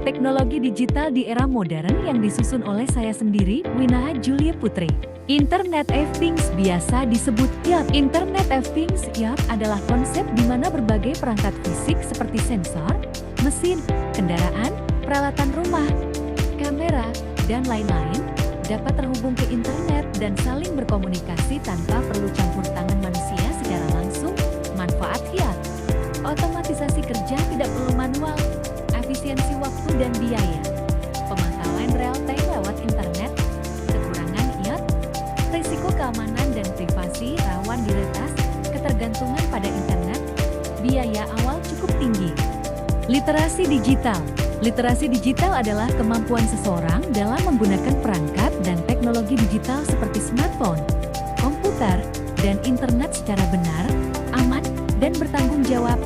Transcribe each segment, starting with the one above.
Teknologi digital di era modern yang disusun oleh saya sendiri, Wina Julia Putri. Internet of Things biasa disebut IoT. Internet of Things IoT adalah konsep di mana berbagai perangkat fisik seperti sensor, mesin, kendaraan, peralatan rumah, kamera, dan lain-lain dapat terhubung ke internet dan saling berkomunikasi tanpa perlu campur tangan manusia secara langsung. Manfaat IoT: otomatisasi kerja tidak perlu manual, efisiensi waktu dan biaya, pemantauan real time lewat internet. Kekurangan IoT: risiko keamanan dan privasi rawan diretas, ketergantungan pada internet, biaya awal cukup tinggi. Literasi digital. Literasi digital adalah kemampuan seseorang dalam menggunakan perangkat dan teknologi digital seperti smartphone, komputer, dan internet secara benar, aman, dan bertanggung jawab.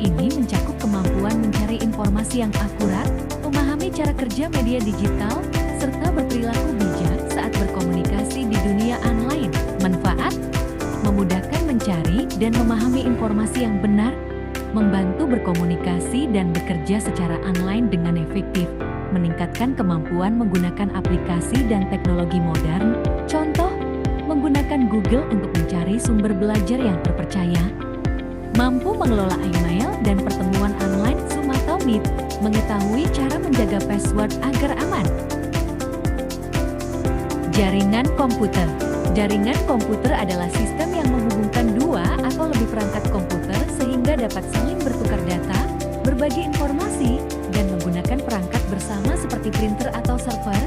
Ini mencakup kemampuan mencari informasi yang akurat, memahami cara kerja media digital, serta berperilaku bijak saat berkomunikasi di dunia online. Manfaat: memudahkan mencari dan memahami informasi yang benar, membantu berkomunikasi dan bekerja secara online dengan efektif, meningkatkan kemampuan menggunakan aplikasi dan teknologi modern. Contoh, menggunakan Google untuk mencari sumber belajar yang terpercaya, mampu mengelola email dan pertemuan online Zoom atau Meet, mengetahui cara menjaga password agar aman. Jaringan komputer. Jaringan komputer adalah sistem yang menghubungkan dua atau lebih perangkat komputer sehingga dapat saling bertukar data, berbagi informasi, dan menggunakan perangkat bersama seperti printer atau server.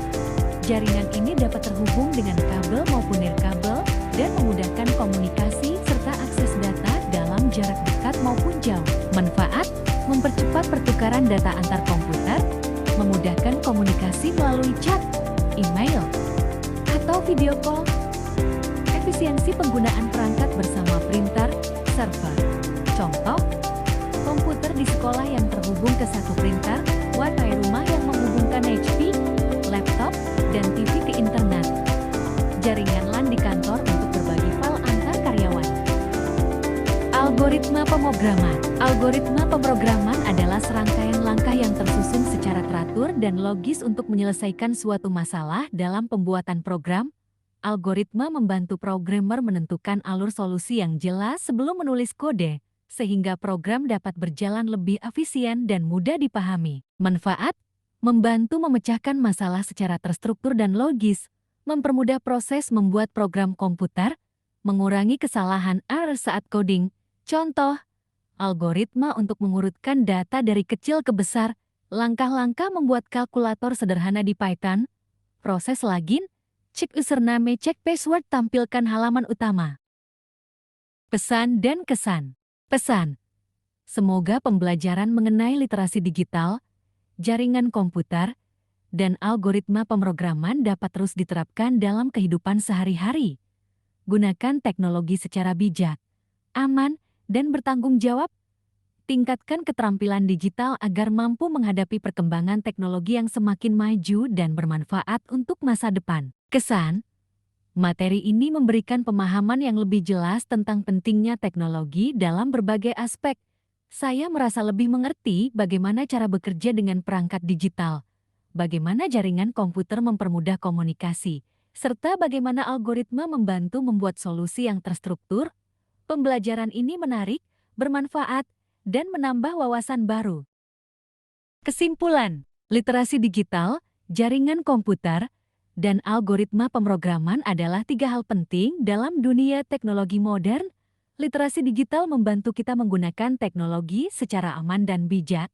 Jaringan ini dapat terhubung dengan kabel maupun nirkabel dan memudahkan komunikasi serta akses data dalam jarak dekat maupun jauh. Manfaat: mempercepat pertukaran data antar komputer, memudahkan komunikasi melalui chat, email, atau video call. Efisiensi penggunaan perangkat bersama printer, server. Contoh, komputer di sekolah yang terhubung ke satu printer, Wi-Fi rumah yang menghubungkan HP, laptop, dan TV ke internet. Jaringan LAN di kantor untuk berbagi file antar karyawan. Algoritma pemrograman. Algoritma pemrograman adalah serangkaian langkah yang tersusun secara teratur dan logis untuk menyelesaikan suatu masalah dalam pembuatan program. Algoritma membantu programmer menentukan alur solusi yang jelas sebelum menulis kode, sehingga program dapat berjalan lebih efisien dan mudah dipahami. Manfaat: membantu memecahkan masalah secara terstruktur dan logis, mempermudah proses membuat program komputer, mengurangi kesalahan error saat coding. Contoh, algoritma untuk mengurutkan data dari kecil ke besar, langkah-langkah membuat kalkulator sederhana di Python, proses login, cek username, cek password, tampilkan halaman utama. Pesan dan kesan. Pesan: semoga pembelajaran mengenai literasi digital, jaringan komputer, dan algoritma pemrograman dapat terus diterapkan dalam kehidupan sehari-hari. Gunakan teknologi secara bijak, aman, dan bertanggung jawab. Tingkatkan keterampilan digital agar mampu menghadapi perkembangan teknologi yang semakin maju dan bermanfaat untuk masa depan. Kesan: materi ini memberikan pemahaman yang lebih jelas tentang pentingnya teknologi dalam berbagai aspek. Saya merasa lebih mengerti bagaimana cara bekerja dengan perangkat digital, bagaimana jaringan komputer mempermudah komunikasi, serta bagaimana algoritma membantu membuat solusi yang terstruktur. Pembelajaran ini menarik, bermanfaat, dan menambah wawasan baru. Kesimpulan: literasi digital, jaringan komputer, dan algoritma pemrograman adalah tiga hal penting dalam dunia teknologi modern. Literasi digital membantu kita menggunakan teknologi secara aman dan bijak.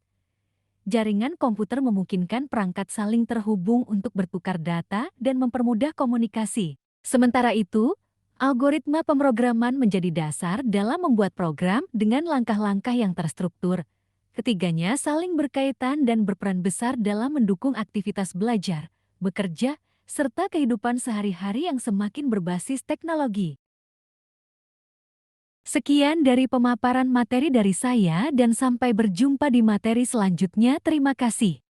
Jaringan komputer memungkinkan perangkat saling terhubung untuk bertukar data dan mempermudah komunikasi. Sementara itu, algoritma pemrograman menjadi dasar dalam membuat program dengan langkah-langkah yang terstruktur. Ketiganya saling berkaitan dan berperan besar dalam mendukung aktivitas belajar, bekerja, serta kehidupan sehari-hari yang semakin berbasis teknologi. Sekian dari pemaparan materi dari saya dan sampai berjumpa di materi selanjutnya. Terima kasih.